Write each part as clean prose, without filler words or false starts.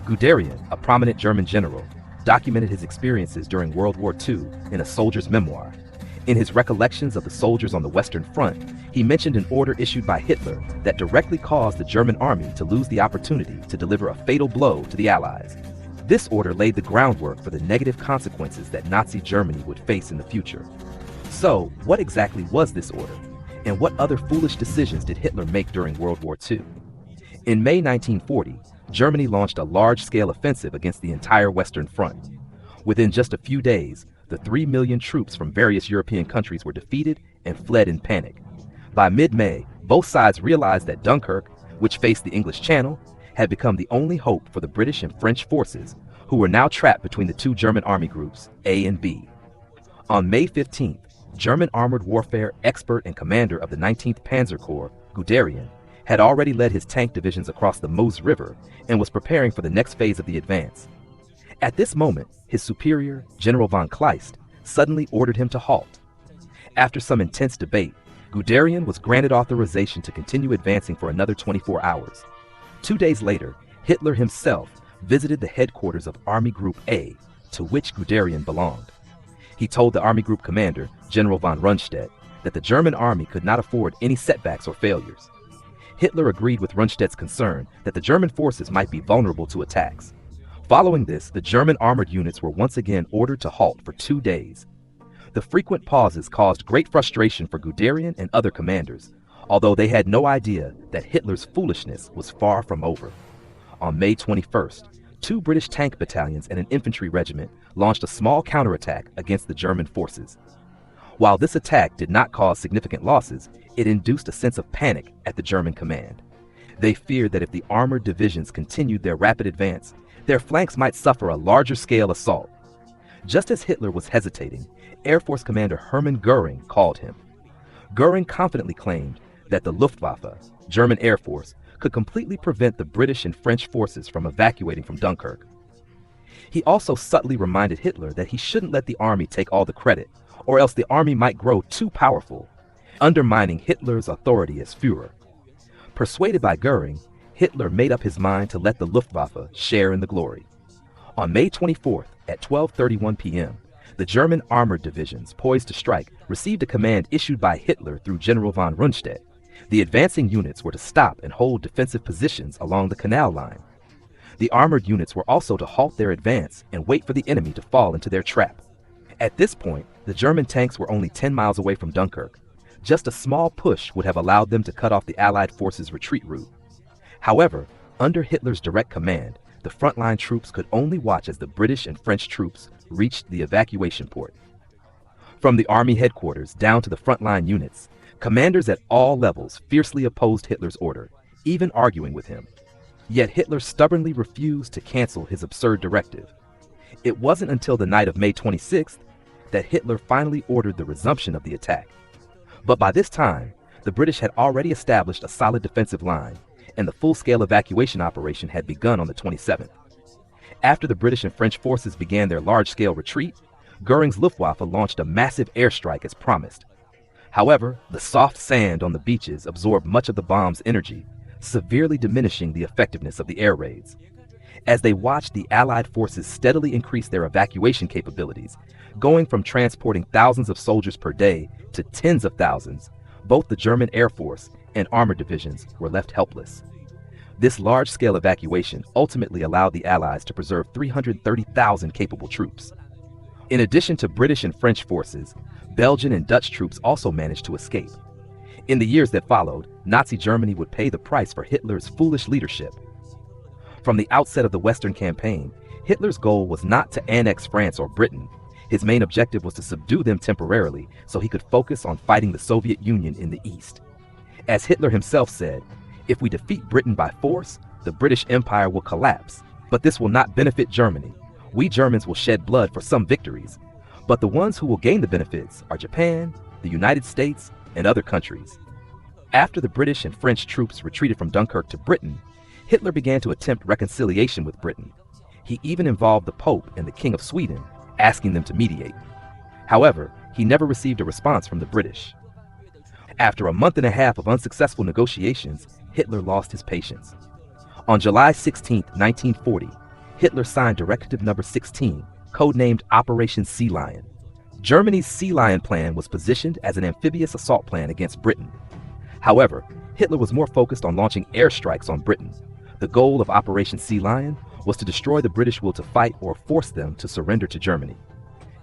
Guderian, a prominent German general, documented his experiences during World War II in a soldier's memoir. In his recollections of the soldiers on the Western Front, he mentioned an order issued by Hitler that directly caused the German army to lose the opportunity to deliver a fatal blow to the Allies. This order laid the groundwork for the negative consequences that Nazi Germany would face in the future. So, what exactly was this order? And what other foolish decisions did Hitler make during World War II? In May 1940, Germany launched a large-scale offensive against the entire Western Front. Within just a few days, the 3 million troops from various European countries were defeated and fled in panic. By mid-May, both sides realized that Dunkirk, which faced the English Channel, had become the only hope for the British and French forces, who were now trapped between the two German army groups, A and B. On May 15th, German armored warfare expert and commander of the 19th Panzer Corps, Guderian, had already led his tank divisions across the Meuse River and was preparing for the next phase of the advance. At this moment, his superior, General von Kleist, suddenly ordered him to halt. After some intense debate, Guderian was granted authorization to continue advancing for another 24 hours. 2 days later, Hitler himself visited the headquarters of Army Group A, to which Guderian belonged. He told the Army Group commander, General von Rundstedt, that the German army could not afford any setbacks or failures. Hitler agreed with Rundstedt's concern that the German forces might be vulnerable to attacks. Following this, the German armored units were once again ordered to halt for 2 days. The frequent pauses caused great frustration for Guderian and other commanders, although they had no idea that Hitler's foolishness was far from over. On May 21st, 2 British tank battalions and an infantry regiment launched a small counterattack against the German forces. While this attack did not cause significant losses, it induced a sense of panic at the German command. They feared that if the armored divisions continued their rapid advance, their flanks might suffer a larger-scale assault. Just as Hitler was hesitating, Air Force Commander Hermann Göring called him. Göring confidently claimed that the Luftwaffe, German Air Force, could completely prevent the British and French forces from evacuating from Dunkirk. He also subtly reminded Hitler that he shouldn't let the army take all the credit, or else the army might grow too powerful, undermining Hitler's authority as Führer. Persuaded by Göring, Hitler made up his mind to let the Luftwaffe share in the glory. On May 24th at 12:31 p.m., the German armored divisions poised to strike received a command issued by Hitler through General von Rundstedt. The advancing units were to stop and hold defensive positions along the canal line. The armored units were also to halt their advance and wait for the enemy to fall into their trap. At this point, the German tanks were only 10 miles away from Dunkirk. Just a small push would have allowed them to cut off the Allied forces' retreat route. However, under Hitler's direct command, the frontline troops could only watch as the British and French troops reached the evacuation port. From the army headquarters down to the frontline units, commanders at all levels fiercely opposed Hitler's order, even arguing with him. Yet Hitler stubbornly refused to cancel his absurd directive. It wasn't until the night of May 26th that Hitler finally ordered the resumption of the attack. But by this time, the British had already established a solid defensive line, and the full-scale evacuation operation had begun on the 27th. After the British and French forces began their large-scale retreat, Göring's Luftwaffe launched a massive airstrike as promised. However, the soft sand on the beaches absorbed much of the bomb's energy, severely diminishing the effectiveness of the air raids. As they watched the Allied forces steadily increase their evacuation capabilities, going from transporting thousands of soldiers per day to tens of thousands, both the German Air Force and armored divisions were left helpless. This large-scale evacuation ultimately allowed the Allies to preserve 330,000 capable troops. In addition to British and French forces, Belgian and Dutch troops also managed to escape. In the years that followed, Nazi Germany would pay the price for Hitler's foolish leadership. From the outset of the Western campaign, Hitler's goal was not to annex France or Britain. His main objective was to subdue them temporarily so he could focus on fighting the Soviet Union in the East. As Hitler himself said, "If we defeat Britain by force, the British Empire will collapse, but this will not benefit Germany. We Germans will shed blood for some victories, but the ones who will gain the benefits are Japan, the United States, and other countries." After the British and French troops retreated from Dunkirk to Britain, Hitler began to attempt reconciliation with Britain. He even involved the Pope and the King of Sweden, asking them to mediate. However, he never received a response from the British. After a month and a half of unsuccessful negotiations, Hitler lost his patience. On July 16, 1940, Hitler signed Directive Number 16, codenamed Operation Sea Lion. Germany's Sea Lion plan was positioned as an amphibious assault plan against Britain. However, Hitler was more focused on launching airstrikes on Britain. The goal of Operation Sea Lion was to destroy the British will to fight or force them to surrender to Germany.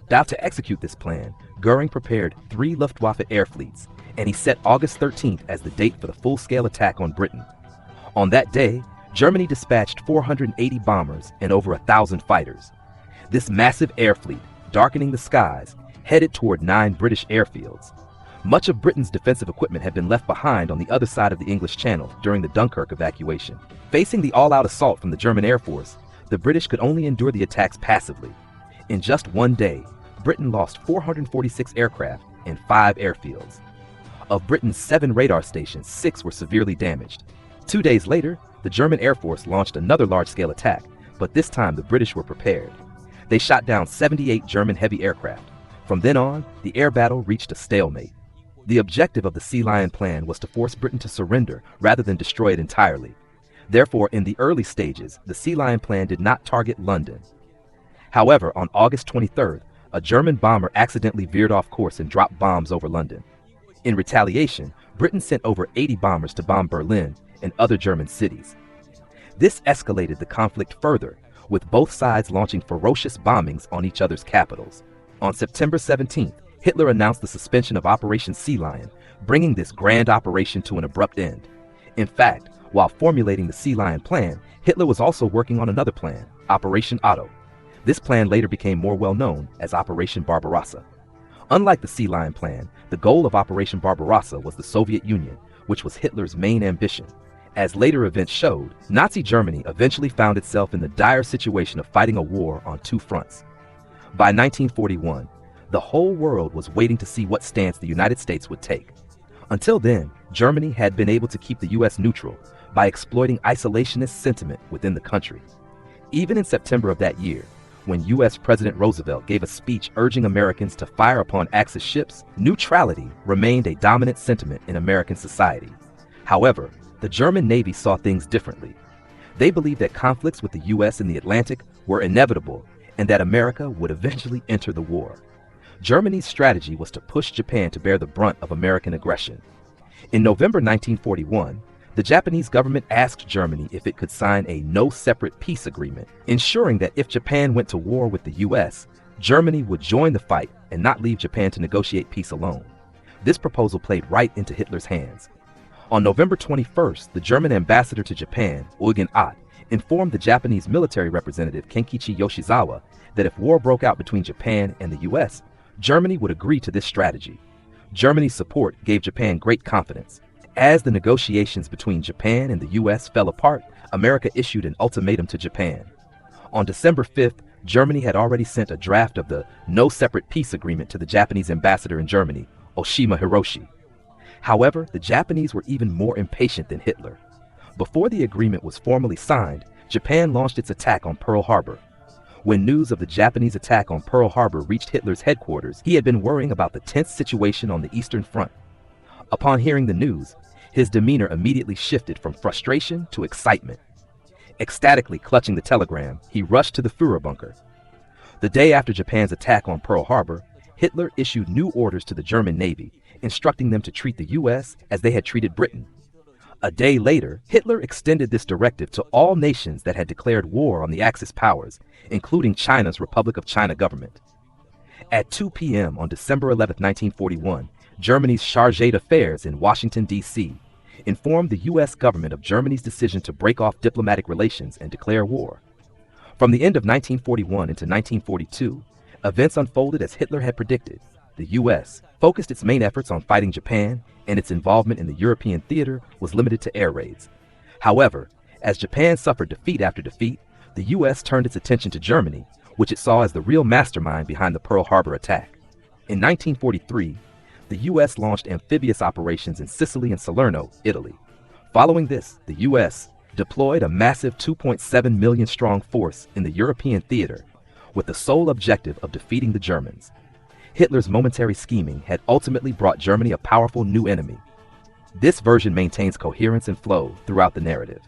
Now, to execute this plan, Goering prepared 3 Luftwaffe air fleets, and he set August 13th as the date for the full-scale attack on Britain. On that day, Germany dispatched 480 bombers and over 1,000 fighters. This massive air fleet, darkening the skies, headed toward 9 British airfields. Much of Britain's defensive equipment had been left behind on the other side of the English Channel during the Dunkirk evacuation. Facing the all-out assault from the German Air Force, the British could only endure the attacks passively. In just one day, Britain lost 446 aircraft and 5 airfields. Of Britain's 7 radar stations, 6 were severely damaged. 2 days later, the German Air Force launched another large-scale attack, but this time the British were prepared. They shot down 78 German heavy aircraft. From then on, the air battle reached a stalemate. The objective of the Sea Lion plan was to force Britain to surrender rather than destroy it entirely. Therefore, in the early stages, the Sea Lion plan did not target London. However, on August 23rd, a German bomber accidentally veered off course and dropped bombs over London. In retaliation, Britain sent over 80 bombers to bomb Berlin and other German cities. This escalated the conflict further, with both sides launching ferocious bombings on each other's capitals. On September 17th, Hitler announced the suspension of Operation Sea Lion, bringing this grand operation to an abrupt end. In fact, while formulating the Sea Lion plan, Hitler was also working on another plan, Operation Otto. This plan later became more well known as Operation Barbarossa. Unlike the Sea Lion plan, the goal of Operation Barbarossa was the Soviet Union, which was Hitler's main ambition. As later events showed, Nazi Germany eventually found itself in the dire situation of fighting a war on 2 fronts. By 1941, the whole world was waiting to see what stance the United States would take. Until then, Germany had been able to keep the U.S. neutral by exploiting isolationist sentiment within the country. Even in September of that year, when U.S. President Roosevelt gave a speech urging Americans to fire upon Axis ships, neutrality remained a dominant sentiment in American society. However, the German Navy saw things differently. They believed that conflicts with the U.S. in the Atlantic were inevitable and that America would eventually enter the war. Germany's strategy was to push Japan to bear the brunt of American aggression. In November 1941, the Japanese government asked Germany if it could sign a no-separate peace agreement, ensuring that if Japan went to war with the U.S., Germany would join the fight and not leave Japan to negotiate peace alone. This proposal played right into Hitler's hands. On November 21st, the German ambassador to Japan, Eugen Ott, informed the Japanese military representative Kenkichi Yoshizawa that if war broke out between Japan and the U.S., Germany would agree to this strategy. Germany's support gave Japan great confidence. As the negotiations between Japan and the U.S. fell apart, America issued an ultimatum to Japan. On December 5th, Germany had already sent a draft of the No Separate Peace Agreement to the Japanese ambassador in Germany, Oshima Hiroshi. However, the Japanese were even more impatient than Hitler. Before the agreement was formally signed, Japan launched its attack on Pearl Harbor. When news of the Japanese attack on Pearl Harbor reached Hitler's headquarters, he had been worrying about the tense situation on the Eastern Front. Upon hearing the news, his demeanor immediately shifted from frustration to excitement. Ecstatically clutching the telegram, he rushed to the Führer bunker. The day after Japan's attack on Pearl Harbor, Hitler issued new orders to the German Navy, instructing them to treat the U.S. as they had treated Britain. A day later, Hitler extended this directive to all nations that had declared war on the Axis powers, including China's Republic of China government. At 2 p.m. on December 11, 1941, Germany's Chargé d'Affaires in Washington, D.C., informed the U.S. government of Germany's decision to break off diplomatic relations and declare war. From the end of 1941 into 1942, events unfolded as Hitler had predicted. The U.S. focused its main efforts on fighting Japan, and its involvement in the European theater was limited to air raids. However, as Japan suffered defeat after defeat, the U.S. turned its attention to Germany, which it saw as the real mastermind behind the Pearl Harbor attack. In 1943, the U.S. launched amphibious operations in Sicily and Salerno, Italy. Following this, the U.S. deployed a massive 2.7 million strong force in the European theater, with the sole objective of defeating the Germans. Hitler's momentary scheming had ultimately brought Germany a powerful new enemy. This version maintains coherence and flow throughout the narrative.